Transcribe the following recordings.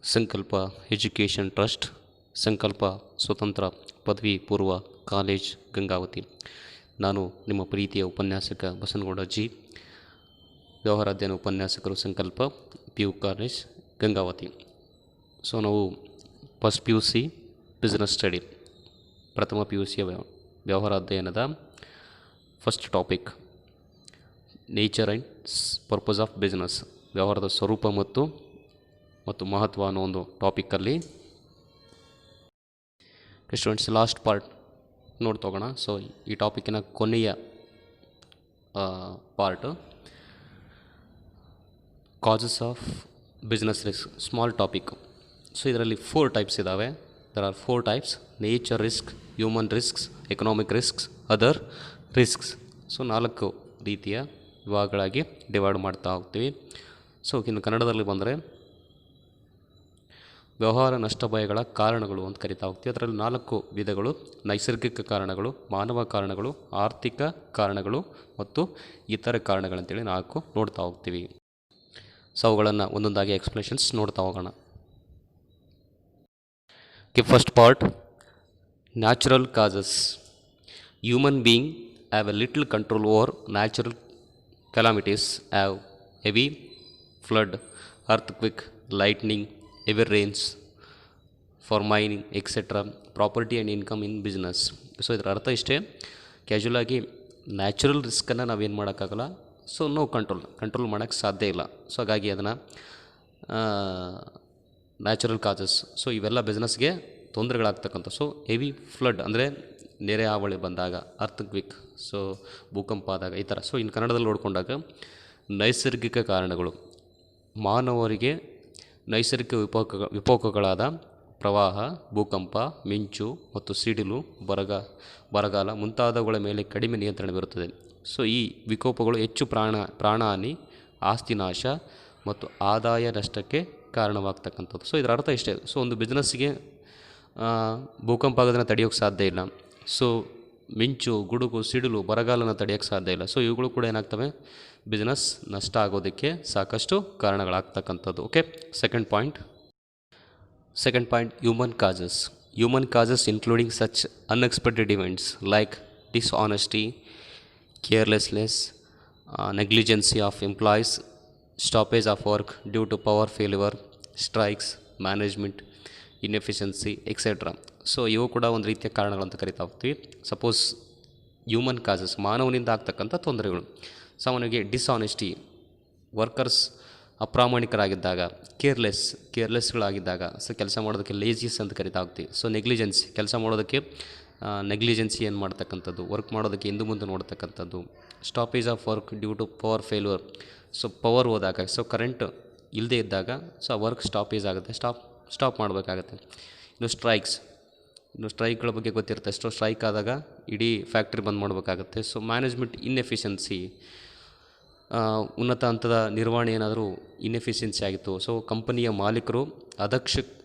ಸಂಕಲ್ಪ education trust, ಸಂಕಲ್ಪ ಸ್ವತಂತ್ರ ಪದವಿ ಪೂರ್ವ ಕಾಲೇಜ್ ಗಂಗಾವತಿ. ನಾನು ನಿಮ್ಮ ಪ್ರೀತಿಯ ಉಪನ್ಯಾಸಕ ಬಸನಗೌಡ ಜಿ, ವ್ಯವಹಾರ ಅಧ್ಯಯನ ಉಪನ್ಯಾಸಕರು, Sankalpa PU college Gangavathi. So ನಾವು ಫಸ್ಟ್ PUC ಬಿಸ್ನೆಸ್ ಸ್ಟಡಿ, ಪ್ರಥಮ PUCಯ ವ್ಯವಹಾರ ಅಧ್ಯಯನದ first topic nature and purpose of business, ವ್ಯವಹಾರದ ಸ್ವರೂಪ ಮತ್ತು ಮಹತ್ವ ಅನ್ನೋ ಒಂದು ಟಾಪಿಕಲ್ಲಿ ಸ್ಟೂಡೆಂಟ್ಸ್ ಲಾಸ್ಟ್ ಪಾರ್ಟ್ ನೋಡ್ತೋಗೋಣ. ಸೊ ಈ ಟಾಪಿಕಿನ ಕೊನೆಯ part causes of business risk, small topic. So ಇದರಲ್ಲಿ 4 ಟೈಪ್ಸ್ ಇದ್ದಾವೆ. There are 4 types: nature risk, human risks, economic risks, other risks. So 4 ರೀತಿಯ ವಿಭಾಗಗಳಾಗಿ ಡಿವೈಡ್ ಮಾಡ್ತಾ ಹೋಗ್ತೀವಿ. ಸೊ ಇನ್ನು ಕನ್ನಡದಲ್ಲಿ ಬಂದರೆ ವ್ಯವಹಾರ ನಷ್ಟ ಭಯಗಳ ಕಾರಣಗಳು ಅಂತ ಕರಿತಾ ಹೋಗ್ತೀವಿ. ಅದರಲ್ಲಿ 4 ವಿಧಗಳು: ನೈಸರ್ಗಿಕ ಕಾರಣಗಳು, ಮಾನವ ಕಾರಣಗಳು, ಆರ್ಥಿಕ ಕಾರಣಗಳು ಮತ್ತು ಇತರ ಕಾರಣಗಳಂತೇಳಿ 4 ನೋಡ್ತಾ ಹೋಗ್ತೀವಿ. ಸೊ ಅವುಗಳನ್ನು ಒಂದೊಂದಾಗಿ ಎಕ್ಸ್ಪ್ಲೇಷನ್ಸ್ ನೋಡ್ತಾ ಹೋಗೋಣ. First part, natural causes. Human being have A little control over natural calamities, have heavy flood, earthquake, lightning, heavy rains, for mining, etc., property and income in business. So ಇದರ ಅರ್ಥ ಇಷ್ಟೇ, casual ಆಗಿ natural ರಿಸ್ಕನ್ನು ನಾವೇನು ಮಾಡೋಕ್ಕಾಗಲ್ಲ. So no control ಮಾಡೋಕ್ಕೆ ಸಾಧ್ಯ ಇಲ್ಲ. So ಹಾಗಾಗಿ ಅದನ್ನು ನ್ಯಾಚುರಲ್ ಕಾಸಸ್. ಸೊ ಇವೆಲ್ಲ ಬಿಸ್ನೆಸ್ಗೆ ತೊಂದರೆಗಳಾಗ್ತಕ್ಕಂಥ. ಸೊ ಹೆವಿ ಫ್ಲಡ್ ಅಂದರೆ ನೆರೆ ಹಾವಳಿ ಬಂದಾಗ, ಅರ್ಥಕ್ವಿಕ್, ಸೊ ಭೂಕಂಪ ಆದಾಗ, ಈ ಥರ. ಸೊ ಇನ್ನು ಕನ್ನಡದಲ್ಲಿ ನೋಡಿಕೊಂಡಾಗ ನೈಸರ್ಗಿಕ ಕಾರಣಗಳು, ಮಾನವರಿಗೆ ನೈಸರ್ಗಿಕ ವಿಕೋಪಗಳಾದ ಪ್ರವಾಹ, ಭೂಕಂಪ, ಮಿಂಚು ಮತ್ತು ಸಿಡಿಲು, ಬರಗಾಲ ಮುಂತಾದವುಗಳ ಮೇಲೆ ಕಡಿಮೆ ನಿಯಂತ್ರಣವಿರುತ್ತದೆ. ಸೊ ಈ ವಿಕೋಪಗಳು ಹೆಚ್ಚು ಪ್ರಾಣಹಾನಿ, ಆಸ್ತಿ ನಾಶ ಮತ್ತು ಆದಾಯ ನಷ್ಟಕ್ಕೆ ಕಾರಣವಾಗ್ತಕ್ಕಂಥದ್ದು. ಸೊ ಇದರ ಅರ್ಥ ಇಷ್ಟೇ. ಸೊ ಒಂದು ಬಿಸ್ನೆಸ್ಸಿಗೆ ಭೂಕಂಪ ಆಗೋದನ್ನು ತಡೆಯೋಕ್ಕೆ ಸಾಧ್ಯ ಇಲ್ಲ. ಸೊ ಮಿಂಚು, ಗುಡುಗು, ಸಿಡಿಲು, ಬರಗಾಲನ ತಡೆಯೋಕ್ಕೆ ಸಾಧ್ಯ ಇಲ್ಲ. ಸೊ ಇವುಗಳು ಕೂಡ ಏನಾಗ್ತವೆ, ಬಿಸ್ನೆಸ್ ನಷ್ಟ ಆಗೋದಕ್ಕೆ ಸಾಕಷ್ಟು ಕಾರಣಗಳಾಗ್ತಕ್ಕಂಥದ್ದು. Okay, second point, human causes. Human causes including such unexpected events like dishonesty, carelessness, negligency of employees, stoppage of work due to power failure, strikes, management inefficiency, etcetera. So ಇವು ಕೂಡ ಒಂದು ರೀತಿಯ ಕಾರಣಗಳಂತ ಕರಿತಾ ಹೋಗ್ತೀವಿ. ಸಪೋಸ್ ಹ್ಯೂಮನ್ ಕಾಸಸ್, ಮಾನವನಿಂದ ಆಗ್ತಕ್ಕಂಥ ತೊಂದರೆಗಳು. ಸಾಮಾನ್ಯವಾಗಿ ಡಿಸ್ಆನೆಸ್ಟಿ, workers ಅಪ್ರಾಮಾಣಿಕರಾಗಿದ್ದಾಗ, ಕೇರ್ಲೆಸ್ಗಳಾಗಿದ್ದಾಗ, so ಕೆಲಸ ಮಾಡೋದಕ್ಕೆ ಲೇಜಿಯಸ್ ಅಂತ ಕರಿತಾ ಹೋಗ್ತೀವಿ. ಸೊ ನೆಗ್ಲಿಜೆನ್ಸಿ, ಕೆಲಸ ಮಾಡೋದಕ್ಕೆ ನೆಗ್ಲಿಜೆನ್ಸಿ ಏನು ಮಾಡ್ತಕ್ಕಂಥದ್ದು, ವರ್ಕ್ ಮಾಡೋದಕ್ಕೆ ಹಿಂದೆ ಮುಂದೆ ನೋಡ್ತಕ್ಕಂಥದ್ದು. Stoppage of work due to power failure, so power ಹೋದಾಗ, ಸೊ ಕರೆಂಟ್ ಇಲ್ಲದೇ ಇದ್ದಾಗ, ಸೊ ಆ ವರ್ಕ್ ಸ್ಟಾಪೇಜ್ ಆಗುತ್ತೆ, ಸ್ಟಾಪ್ ಮಾಡಬೇಕಾಗತ್ತೆ. ಇನ್ನು ಸ್ಟ್ರೈಕ್ಗಳ ಬಗ್ಗೆ ಗೊತ್ತಿರುತ್ತೆ. ಸ್ಟ್ರೈಕ್ ಆದಾಗ ಇಡೀ ಫ್ಯಾಕ್ಟ್ರಿ ಬಂದ್ ಮಾಡಬೇಕಾಗತ್ತೆ. ಸೊ ಮ್ಯಾನೇಜ್ಮೆಂಟ್ ಇನ್ಎಫಿಷಿಯನ್ಸಿ, ಉನ್ನತ ಹಂತದ ನಿರ್ವಹಣೆ ಏನಾದರೂ ಇನ್ಎಫಿಷಿಯನ್ಸಿ ಆಗಿತ್ತು, ಸೊ ಕಂಪನಿಯ ಮಾಲೀಕರು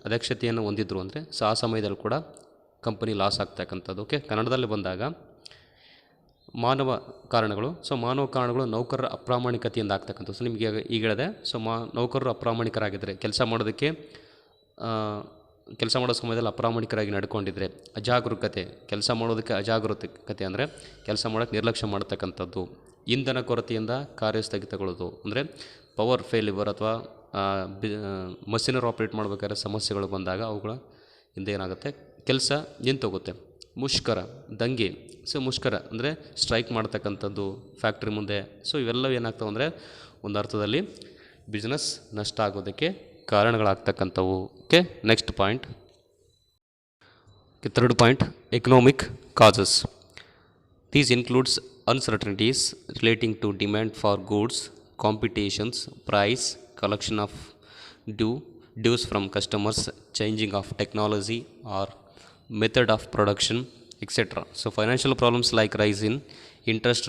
ಅದಕ್ಷತೆಯನ್ನು ಹೊಂದಿದ್ರು ಅಂದರೆ, ಸೊ ಆ ಸಮಯದಲ್ಲಿ ಕೂಡ ಕಂಪನಿ ಲಾಸ್ ಆಗ್ತಕ್ಕಂಥದ್ದು. ಓಕೆ, ಕನ್ನಡದಲ್ಲಿ ಬಂದಾಗ ಮಾನವ ಕಾರಣಗಳು. ಸೊ ಮಾನವ ಕಾರಣಗಳು ನೌಕರರ ಅಪ್ರಾಮಾಣಿಕತೆಯಿಂದ ಆಗ್ತಕ್ಕಂಥದ್ದು. ಸೊ ನಿಮಗೆ ಈಗ ಹೇಳಿದೆ. ಸೊ ನೌಕರರು ಅಪ್ರಾಮಾಣಿಕರಾಗಿದ್ದರೆ, ಕೆಲಸ ಮಾಡೋ ಸಮಯದಲ್ಲಿ ಅಪ್ರಾಮಾಣಿಕರಾಗಿ ನಡ್ಕೊಂಡಿದ್ರೆ, ಅಜಾಗರೂಕತೆ, ಕೆಲಸ ಮಾಡೋದಕ್ಕೆ ಅಜಾಗರೂಕತೆ ಅಂದರೆ ಕೆಲಸ ಮಾಡೋಕ್ಕೆ ನಿರ್ಲಕ್ಷ್ಯ ಮಾಡ್ತಕ್ಕಂಥದ್ದು. ಇಂಧನ ಕೊರತೆಯಿಂದ ಕಾರ್ಯ ಸ್ಥಗಿತಗೊಳ್ಳೋದು ಅಂದರೆ ಪವರ್ ಫೇಲ್ಯೂರ್ ಅಥವಾ ಮಷಿನರಿ ಆಪ್ರೇಟ್ ಮಾಡಬೇಕಾದ್ರೆ ಸಮಸ್ಯೆಗಳು ಬಂದಾಗ ಅವುಗಳ ಹಿಂದೆ ಏನಾಗುತ್ತೆ, ಕೆಲಸ ನಿಂತೋಗುತ್ತೆ. ಮುಷ್ಕರ, ದಂಗೆ. ಸೊ ಮುಷ್ಕರ ಅಂದರೆ ಸ್ಟ್ರೈಕ್ ಮಾಡ್ತಕ್ಕಂಥದ್ದು ಫ್ಯಾಕ್ಟ್ರಿ ಮುಂದೆ. ಸೊ ಇವೆಲ್ಲವೂ ಏನಾಗ್ತವೆ ಅಂದರೆ ಒಂದು ಅರ್ಥದಲ್ಲಿ ಬಿಸ್ನೆಸ್ ನಷ್ಟ ಆಗೋದಕ್ಕೆ ಕಾರಣಗಳಾಗ್ತಕ್ಕಂಥವು. Okay, next point, third point, economic causes. These includes uncertainties relating to demand for goods, competitions, price, collection of dues from customers, changing of technology or method of production, etc. So financial problems like rise in interest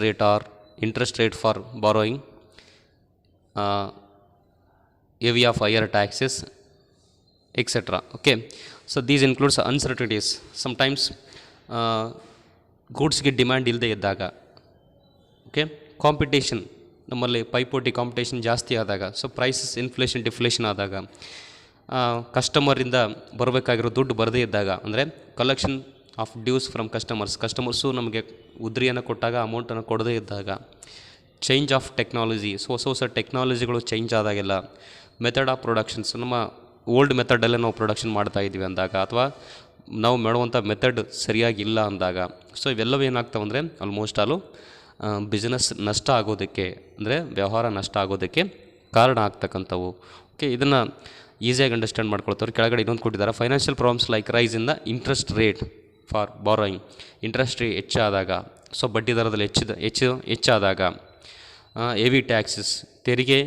rate for borrowing, heavy of higher taxes, etc. Okay, so these includes uncertainties. Sometimes ಗೂಡ್ಸ್ಗೆ demand ಇಲ್ಲದೆ ಇದ್ದಾಗ, okay, ನಮ್ಮಲ್ಲಿ ಪೈಪೋಟಿ competition ಜಾಸ್ತಿ ಆದಾಗ, so prices inflation deflation ಆದಾಗ, ಕಸ್ಟಮರಿಂದ ಬರಬೇಕಾಗಿರೋ ದುಡ್ಡು ಬರದೇ ಇದ್ದಾಗ, ಅಂದರೆ collection of dues from customers ನಮಗೆ ಉದ್ರಿಯನ್ನು ಕೊಟ್ಟಾಗ ಅಮೌಂಟನ್ನು ಕೊಡದೇ ಇದ್ದಾಗ, ಚೇಂಜ್ ಆಫ್ ಟೆಕ್ನಾಲಜಿ, ಹೊಸ ಟೆಕ್ನಾಲಜಿಗಳು ಚೇಂಜ್ ಆದಾಗೆಲ್ಲ, ಮೆಥಡ್ ಆಫ್ ಪ್ರೊಡಕ್ಷನ್ಸ್, ನಮ್ಮ ಓಲ್ಡ್ ಮೆಥಡಲ್ಲೇ ನಾವು ಪ್ರೊಡಕ್ಷನ್ ಮಾಡ್ತಾಯಿದ್ವಿ ಅಂದಾಗ, ಅಥವಾ ನಾವು ಮಾಡುವಂಥ ಮೆಥಡ್ ಸರಿಯಾಗಿಲ್ಲ ಅಂದಾಗ, ಸೊ ಇವೆಲ್ಲವೂ ಏನಾಗ್ತಾವೆ ಅಂದರೆ ಆಲ್ಮೋಸ್ಟ್ ಆಲು ಬಿಸ್ನೆಸ್ ನಷ್ಟ ಆಗೋದಕ್ಕೆ, ಅಂದರೆ ವ್ಯವಹಾರ ನಷ್ಟ ಆಗೋದಕ್ಕೆ ಕಾರಣ ಆಗ್ತಕ್ಕಂಥವು. ಓಕೆ, ಇದನ್ನು ಈಸಿಯಾಗಿ ಅಂಡರ್ಸ್ಟ್ಯಾಂಡ್ ಮಾಡ್ಕೊಳ್ತಾರೆ. ಕೆಳಗಡೆ ಇನ್ನೊಂದು ಕೊಟ್ಟಿದ್ದಾರೆ, financial problems like rise in the interest rate for borrowing. Interest rate ಹೆಚ್ಚಾದಾಗ, ಸೊ ಬಡ್ಡಿ ದರದಲ್ಲಿ ಹೆಚ್ಚಾದಾಗ, ಹೆವಿ ಟ್ಯಾಕ್ಸಸ್, ತೆರಿಗೆ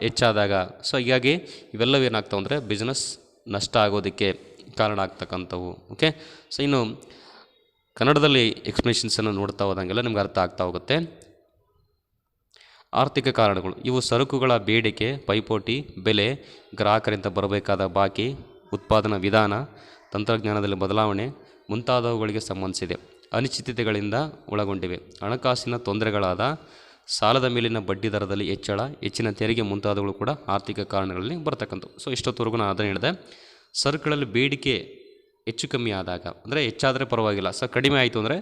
ಹೆಚ್ಚಾದಾಗ, ಸೊ ಹೀಗಾಗಿ ಇವೆಲ್ಲವೂ ಏನಾಗ್ತಾವೆ ಅಂದರೆ ಬಿಸ್ನೆಸ್ ನಷ್ಟ ಆಗೋದಕ್ಕೆ ಕಾರಣ ಆಗ್ತಕ್ಕಂಥವು. ಓಕೆ, ಸೊ ಇನ್ನು ಕನ್ನಡದಲ್ಲಿ ಎಕ್ಸ್ಪ್ಲನೇಷನ್ಸನ್ನು ನೋಡ್ತಾ ಹೋದಂಗೆಲ್ಲ ನಿಮ್ಗೆ ಅರ್ಥ ಆಗ್ತಾ ಹೋಗುತ್ತೆ. ಆರ್ಥಿಕ ಕಾರಣಗಳು ಇವು ಸರಕುಗಳ ಬೇಡಿಕೆ, ಪೈಪೋಟಿ, ಬೆಲೆ, ಗ್ರಾಹಕರಿಂದ ಬರಬೇಕಾದ ಬಾಕಿ, ಉತ್ಪಾದನಾ ವಿಧಾನ, ತಂತ್ರಜ್ಞಾನದಲ್ಲಿ ಬದಲಾವಣೆ ಮುಂತಾದವುಗಳಿಗೆ ಸಂಬಂಧಿಸಿದೆ. ಅನಿಶ್ಚಿತತೆಗಳಿಂದ ಒಳಗೊಂಡಿವೆ. ಹಣಕಾಸಿನ ತೊಂದರೆಗಳಾದ ಸಾಲದ ಮೇಲಿನ ಬಡ್ಡಿ ದರದಲ್ಲಿ ಹೆಚ್ಚಳ, ಹೆಚ್ಚಿನ ತೆರಿಗೆ ಮುಂತಾದವುಗಳು ಕೂಡ ಆರ್ಥಿಕ ಕಾರಣಗಳಲ್ಲಿ ಬರ್ತಕ್ಕಂಥವು. ಸೊ ಇಷ್ಟೊತ್ತವರೆಗೂ ನಾನು ಅದನ್ನು ಹೇಳಿದೆ. ಸರಕುಗಳಲ್ಲಿ ಬೇಡಿಕೆ ಹೆಚ್ಚು ಕಮ್ಮಿ ಆದಾಗ, ಅಂದರೆ ಹೆಚ್ಚಾದರೆ ಪರವಾಗಿಲ್ಲ, ಸೊ ಕಡಿಮೆ ಆಯಿತು ಅಂದರೆ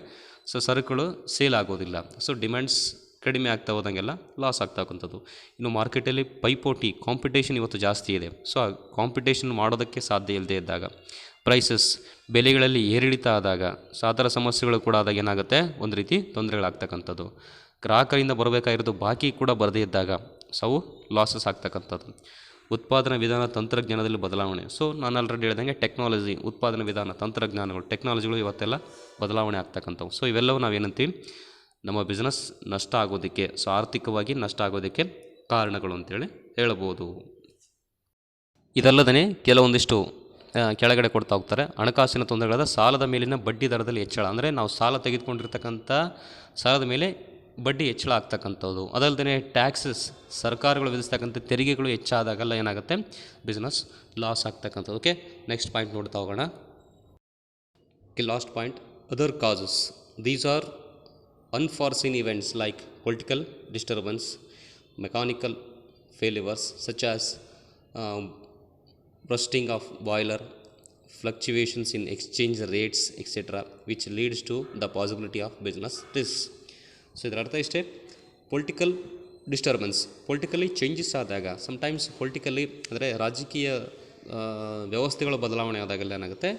ಸೊ ಸರಕುಗಳು ಸೇಲ್ ಆಗೋದಿಲ್ಲ, ಸೊ ಡಿಮ್ಯಾಂಡ್ಸ್ ಕಡಿಮೆ ಆಗ್ತಾ ಹೋದಂಗೆಲ್ಲ ಲಾಸ್ ಆಗ್ತಕ್ಕಂಥದ್ದು. ಇನ್ನು ಮಾರ್ಕೆಟಲ್ಲಿ ಪೈಪೋಟಿ, ಕಾಂಪಿಟೇಷನ್ ಇವತ್ತು ಜಾಸ್ತಿ ಇದೆ, ಸೊ ಆ ಕಾಂಪಿಟೇಷನ್ ಮಾಡೋದಕ್ಕೆ ಸಾಧ್ಯ ಇಲ್ಲದೆ ಇದ್ದಾಗ, ಪ್ರೈಸಸ್, ಬೆಲೆಗಳಲ್ಲಿ ಏರಿಳಿತ ಆದಾಗ, ಸೊ ಆ ಥರ ಸಮಸ್ಯೆಗಳು ಕೂಡ ಆದಾಗ ಏನಾಗುತ್ತೆ, ಒಂದು ರೀತಿ ತೊಂದರೆಗಳಾಗ್ತಕ್ಕಂಥದ್ದು. ಗ್ರಾಹಕರಿಂದ ಬರಬೇಕಾಗಿರೋದು ಬಾಕಿ ಕೂಡ ಬರದೇ ಇದ್ದಾಗ, ಸೊ ಅವು ಲಾಸಸ್ ಆಗ್ತಕ್ಕಂಥದ್ದು. ಉತ್ಪಾದನಾ ವಿಧಾನ, ತಂತ್ರಜ್ಞಾನದಲ್ಲಿ ಬದಲಾವಣೆ. ಸೊ ನಾನು ಆಲ್ರೆಡಿ ಹೇಳ್ದಂಗೆ ಟೆಕ್ನಾಲಜಿ, ಉತ್ಪಾದನಾ ವಿಧಾನ, ತಂತ್ರಜ್ಞಾನಗಳು, ಟೆಕ್ನಾಲಜಿಗಳು ಇವತ್ತೆಲ್ಲ ಬದಲಾವಣೆ ಆಗ್ತಕ್ಕಂಥವು. ಸೊ ಇವೆಲ್ಲವೂ ನಾವೇನಂತೀವಿ, ನಮ್ಮ ಬಿಸ್ನೆಸ್ ನಷ್ಟ ಆಗೋದಕ್ಕೆ, ಸೊ ಆರ್ಥಿಕವಾಗಿ ನಷ್ಟ ಆಗೋದಕ್ಕೆ ಕಾರಣಗಳು ಅಂತೇಳಿ ಹೇಳ್ಬೋದು. ಇದಲ್ಲದೇ ಕೆಲವೊಂದಿಷ್ಟು ಕೆಳಗಡೆ ಕೊಡ್ತಾ ಹೋಗ್ತಾರೆ. ಹಣಕಾಸಿನ ತೊಂದರೆಗಳಾದ ಸಾಲದ ಮೇಲಿನ ಬಡ್ಡಿ ದರದಲ್ಲಿ ಹೆಚ್ಚಳ, ಅಂದರೆ ನಾವು ಸಾಲ ತೆಗೆದುಕೊಂಡಿರ್ತಕ್ಕಂಥ ಸಾಲದ ಮೇಲೆ ಬಡ್ಡಿ ಹೆಚ್ಚಳ ಆಗ್ತಕ್ಕಂಥದ್ದು. ಅದಲ್ಲದೆ ಟ್ಯಾಕ್ಸಸ್, ಸರ್ಕಾರಗಳು ವಿಧಿಸ್ತಕ್ಕಂಥ ತೆರಿಗೆಗಳು ಹೆಚ್ಚಾದಾಗೆಲ್ಲ ಏನಾಗುತ್ತೆ, ಬಿಸ್ನೆಸ್ ಲಾಸ್ ಆಗ್ತಕ್ಕಂಥದ್ದು. ಓಕೆ, ನೆಕ್ಸ್ಟ್ ಪಾಯಿಂಟ್ ನೋಡ್ತಾ ಹೋಗೋಣ. Okay, last point, other causes. These are unforeseen events like political disturbance, mechanical failures such as bursting of boiler, fluctuations in exchange rates, etc., which leads to the possibility of business risks. So ಇದರ ಅರ್ಥ ಇಷ್ಟೇ, political disturbance, politically changes ಆದಾಗ, sometimes politically ಅಂದರೆ ರಾಜಕೀಯ ವ್ಯವಸ್ಥೆಗಳ ಬದಲಾವಣೆ ಆದಾಗೆಲ್ಲ ಏನಾಗುತ್ತೆ,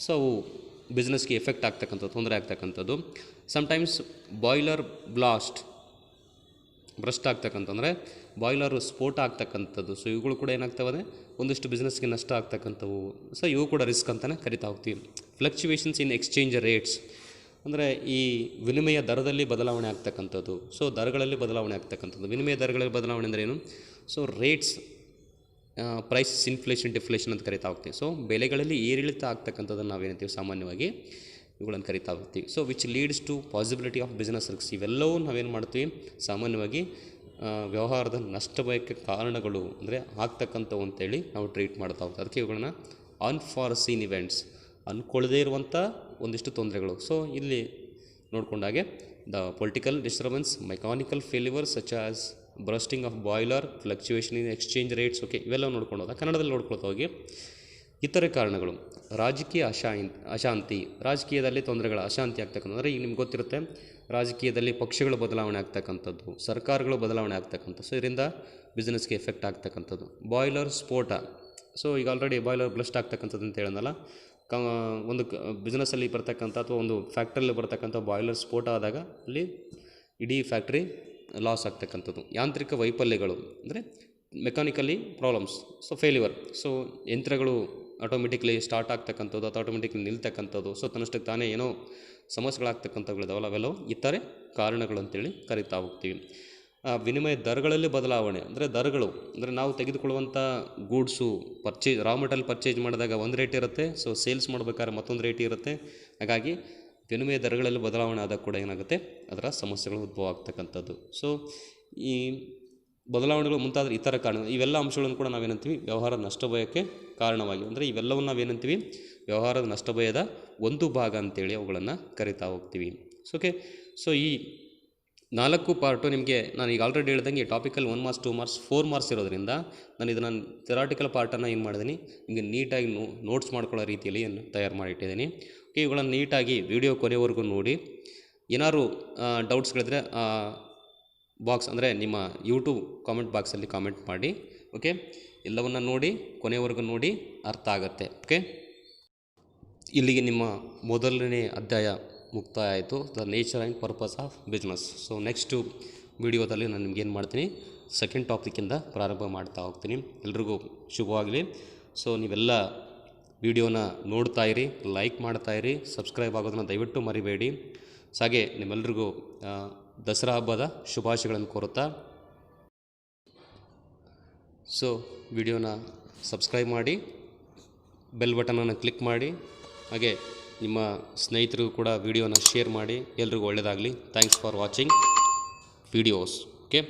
ಸೊ ಅವು ಬಿಸ್ನೆಸ್ಗೆ ಎಫೆಕ್ಟ್ ಆಗ್ತಕ್ಕಂಥದ್ದು, ತೊಂದರೆ ಆಗ್ತಕ್ಕಂಥದ್ದು. ಸಮ್ಟೈಮ್ಸ್ ಬಾಯ್ಲರ್ ಬ್ರಸ್ಟ್ ಆಗ್ತಕ್ಕಂಥಂದರೆ ಬಾಯ್ಲರು ಸ್ಫೋಟ ಆಗ್ತಕ್ಕಂಥದ್ದು. ಸೊ ಇವುಗಳು ಕೂಡ ಏನಾಗ್ತವೆ, ಒಂದಿಷ್ಟು ಬಿಸ್ನೆಸ್ಗೆ ನಷ್ಟ ಆಗ್ತಕ್ಕಂಥವು. ಸೊ ಇವು ಕೂಡ ರಿಸ್ಕ್ ಅಂತಲೇ ಕರಿತಾ ಹೋಗ್ತೀವಿ. ಫ್ಲಕ್ಚುವೇಷನ್ಸ್ ಇನ್ ಎಕ್ಸ್ಚೇಂಜ್ ರೇಟ್ಸ್, ಅಂದರೆ ಈ ವಿನಿಮಯ ದರದಲ್ಲಿ ಬದಲಾವಣೆ ಆಗ್ತಕ್ಕಂಥದ್ದು. ಸೊ ದರಗಳಲ್ಲಿ ಬದಲಾವಣೆ ಆಗ್ತಕ್ಕಂಥದ್ದು. ವಿನಿಮಯ ದರಗಳಲ್ಲಿ ಬದಲಾವಣೆ ಅಂದರೆ ಏನು, so rates, prices, inflation, deflation ಅಂತ ಕರಿತಾ ಹೋಗ್ತೀವಿ. ಸೊ ಬೆಲೆಗಳಲ್ಲಿ ಏರಿಳಿತ ಆಗ್ತಕ್ಕಂಥದ್ದನ್ನು ನಾವೇನಂತೀವಿ, ಸಾಮಾನ್ಯವಾಗಿ ಇವುಗಳನ್ನು ಕರಿತಾ ಹೋಗ್ತೀವಿ. So which leads to possibility of business risk. ಇವೆಲ್ಲವೂ ನಾವೇನು ಮಾಡ್ತೀವಿ, ಸಾಮಾನ್ಯವಾಗಿ ವ್ಯವಹಾರದ ನಷ್ಟ ಭಯಕ್ಕೆ ಕಾರಣಗಳು ಅಂದರೆ ಆಗ್ತಕ್ಕಂಥವು ಅಂತೇಳಿ ನಾವು ಟ್ರೀಟ್ ಮಾಡ್ತಾ ಹೋಗ್ತೀವಿ. ಅದಕ್ಕೆ ಇವುಗಳನ್ನ ಅನ್ಫಾರ್ಸೀನ್ ಇವೆಂಟ್ಸ್, ಅಂದ್ಕೊಳ್ಳದೇ ಇರುವಂಥ ಒಂದಿಷ್ಟು ತೊಂದರೆಗಳು. ಸೊ ಇಲ್ಲಿ ನೋಡಿಕೊಂಡಾಗೆ the political disturbance, mechanical failure such as bursting of boiler, fluctuation in exchange rates. Okay, ಇವೆಲ್ಲ ನೋಡ್ಕೊಂಡು ಹೋದಾಗ ಕನ್ನಡದಲ್ಲಿ ನೋಡ್ಕೊಳ್ತಾ ಹೋಗಿ, ಇತರೆ ಕಾರಣಗಳು, ರಾಜಕೀಯ ಅಶಾಂತಿ, ರಾಜಕೀಯದಲ್ಲಿ ತೊಂದರೆಗಳ ಅಶಾಂತಿ ಆಗ್ತಕ್ಕಂಥ, ಅಂದರೆ ಈಗ ನಿಮ್ಗೆ ಗೊತ್ತಿರುತ್ತೆ, ರಾಜಕೀಯದಲ್ಲಿ ಪಕ್ಷಗಳು ಬದಲಾವಣೆ ಆಗ್ತಕ್ಕಂಥದ್ದು, ಸರ್ಕಾರಗಳು ಬದಲಾವಣೆ ಆಗ್ತಕ್ಕಂಥದ್ದು. ಸೊ ಇದರಿಂದ ಬಿಸ್ನೆಸ್ಗೆ ಎಫೆಕ್ಟ್ ಆಗ್ತಕ್ಕಂಥದ್ದು. ಬಾಯ್ಲರ್ ಸ್ಫೋಟ, ಸೊ ಈಗ ಆಲ್ರೆಡಿ ಬಾಯ್ಲರ್ ಬ್ಲಸ್ಟ್ ಆಗ್ತಕ್ಕಂಥದ್ದು ಅಂತ ಹೇಳಿದ್ನಲ್ಲ, ಒಂದು ಬಿಸ್ನೆಸ್ಸಲ್ಲಿ ಬರ್ತಕ್ಕಂಥ ಅಥವಾ ಒಂದು ಫ್ಯಾಕ್ಟ್ರಿಯಲ್ಲಿ ಬರ್ತಕ್ಕಂಥ ಬಾಯ್ಲರ್ ಸ್ಫೋಟ ಆದಾಗ ಅಲ್ಲಿ ಇಡೀ ಫ್ಯಾಕ್ಟ್ರಿ ಲಾಸ್ ಆಗ್ತಕ್ಕಂಥದ್ದು. ಯಾಂತ್ರಿಕ ವೈಫಲ್ಯಗಳು ಅಂದರೆ mechanically problems, so failure, so ಯಂತ್ರಗಳು ಆಟೋಮೆಟಿಕ್ಲಿ ಸ್ಟಾರ್ಟ್ ಆಗ್ತಕ್ಕಂಥದ್ದು ಅಥವಾ ಆಟೋಮೆಟಿಕ್ಲಿ ನಿಲ್ತಕ್ಕಂಥದ್ದು. ಸೊ ತನ್ನಷ್ಟಕ್ಕೆ ತಾನೇ ಏನೋ ಸಮಸ್ಯೆಗಳಾಗ್ತಕ್ಕಂಥವುಗಳಿದಾವಲ್ಲ, ಅವೆಲ್ಲವೂ ಇತರೆ ಕಾರಣಗಳು ಅಂತೇಳಿ ಕರಿತಾ ಹೋಗ್ತೀವಿ. ವಿನಿಮಯ ದರಗಳಲ್ಲಿ ಬದಲಾವಣೆ ಅಂದರೆ ದರಗಳು, ಅಂದರೆ ನಾವು ತೆಗೆದುಕೊಳ್ಳುವಂಥ ಗೂಡ್ಸು ರಾ ಮೆಟೀರಿಯಲ್ ಪರ್ಚೇಸ್ ಮಾಡಿದಾಗ ಒಂದು ರೇಟ್ ಇರುತ್ತೆ, ಸೊ ಸೇಲ್ಸ್ ಮಾಡ್ಬೇಕಾದ್ರೆ ಮತ್ತೊಂದು ರೇಟ್ ಇರುತ್ತೆ. ಹಾಗಾಗಿ ವಿನಿಮಯ ದರಗಳಲ್ಲಿ ಬದಲಾವಣೆ ಆದಾಗ ಕೂಡ ಏನಾಗುತ್ತೆ, ಅದರ ಸಮಸ್ಯೆಗಳು ಉದ್ಭವ ಆಗ್ತಕ್ಕಂಥದ್ದು. ಸೊ ಈ ಬದಲಾವಣೆಗಳು ಮುಂತಾದ ಇತರ ಕಾರಣ, ಇವೆಲ್ಲ ಅಂಶಗಳನ್ನು ಕೂಡ ನಾವೇನಂತೀವಿ, ವ್ಯವಹಾರದ ನಷ್ಟ ಭಯಕ್ಕೆ ಕಾರಣವಾಗಿ, ಅಂದರೆ ಇವೆಲ್ಲವನ್ನು ನಾವೇನಂತೀವಿ, ವ್ಯವಹಾರದ ನಷ್ಟ ಭಯದ ಒಂದು ಭಾಗ ಅಂತೇಳಿ ಅವುಗಳನ್ನು ಕರಿತಾ ಹೋಗ್ತೀವಿ. ಸೊ ಓಕೆ, ಸೊ ಈ 4 ಪಾರ್ಟು ನಿಮಗೆ ನಾನು ಈಗ ಆಲ್ರೆಡಿ ಹೇಳ್ದಂಗೆ ಈ ಟಾಪಿಕಲ್ಲಿ 1 ಮಾರ್ಕ್ಸ್ 2 ಮಾರ್ಕ್ಸ್ 4 ಮಾರ್ಕ್ಸ್ ಇರೋದ್ರಿಂದ ನಾನು ಇದನ್ನು ಥೆರಾಟಿಕಲ್ ಪಾರ್ಟನ್ನು ಏನು ಮಾಡಿದ್ದೀನಿ ನಿಮಗೆ ನೀಟಾಗಿ ನೋಟ್ಸ್ ಮಾಡ್ಕೊಳ್ಳೋ ರೀತಿಯಲ್ಲಿ ತಯಾರು ಮಾಡಿಟ್ಟಿದ್ದೀನಿ. ಓಕೆ, ಇವುಗಳನ್ನು ನೀಟಾಗಿ ವಿಡಿಯೋ ಕೊನೆವರೆಗೂ ನೋಡಿ. ಏನಾದ್ರು ಡೌಟ್ಸ್ಗಳಿದ್ರೆ ಬಾಕ್ಸ್ ಅಂದರೆ ನಿಮ್ಮ ಯೂಟ್ಯೂಬ್ ಕಾಮೆಂಟ್ ಬಾಕ್ಸಲ್ಲಿ ಕಾಮೆಂಟ್ ಮಾಡಿ. ಓಕೆ, ಎಲ್ಲವನ್ನು ನೋಡಿ ಕೊನೆವರೆಗೂ ನೋಡಿ, ಅರ್ಥ ಆಗುತ್ತೆ. ಓಕೆ, ಇಲ್ಲಿಗೆ ನಿಮ್ಮ ಮೊದಲನೇ ಅಧ್ಯಾಯ ಮುಕ್ತಾಯ ಆಯಿತು, the nature and purpose of business. So next ವಿಡಿಯೋದಲ್ಲಿ ನಾನು ನಿಮ್ಗೆ ಏನು ಮಾಡ್ತೀನಿ, ಸೆಕೆಂಡ್ ಟಾಪಿಕಿಂದ ಪ್ರಾರಂಭ ಮಾಡ್ತಾ ಹೋಗ್ತೀನಿ. ಎಲ್ರಿಗೂ ಶುಭವಾಗಲಿ. ಸೊ ನೀವೆಲ್ಲ ವಿಡಿಯೋನ ನೋಡ್ತಾಯಿರಿ, ಲೈಕ್ ಮಾಡ್ತಾಯಿರಿ, ಸಬ್ಸ್ಕ್ರೈಬ್ ಆಗೋದನ್ನು ದಯವಿಟ್ಟು ಮರಿಬೇಡಿ. ಹಾಗೆ ನಿಮ್ಮೆಲ್ರಿಗೂ ದಸರಾ ಹಬ್ಬದ ಶುಭಾಶಯಗಳನ್ನು ಕೋರುತ್ತಾ, ಸೊ ವಿಡಿಯೋನ ಸಬ್ಸ್ಕ್ರೈಬ್ ಮಾಡಿ, ಬೆಲ್ ಬಟನನ್ನು ಕ್ಲಿಕ್ ಮಾಡಿ, ಹಾಗೆ ನಿಮ್ಮ ಸ್ನೇಹಿತರಿಗೂ ಕೂಡ ವಿಡಿಯೋನ ಶೇರ್ ಮಾಡಿ. ಎಲ್ರಿಗೂ ಒಳ್ಳೆಯದಾಗಲಿ. Thanks for watching videos. Okay.